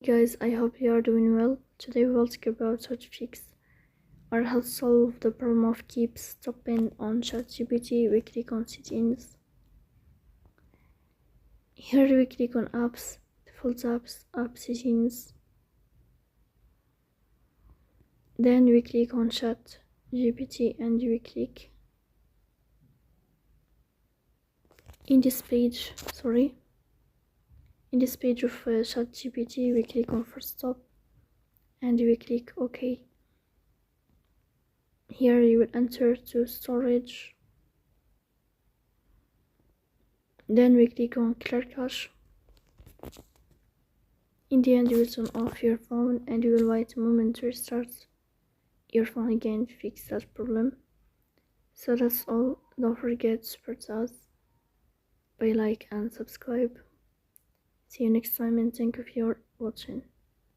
Guys, I hope you are doing well. Today we will talk about how to fix or how to solve the problem of keeps stopping on ChatGPT. We click on settings. Here we click on apps, default apps, app settings. Then we click on ChatGPT and we click in this page of ChatGPT. We click on first stop and we click OK. Here you will enter to storage. Then we click on clear cache. In the end, you will turn off your phone and you will wait a moment to restart your phone again to fix that problem. So that's all. Don't forget to support us by like and subscribe. See you next time and thank you for watching.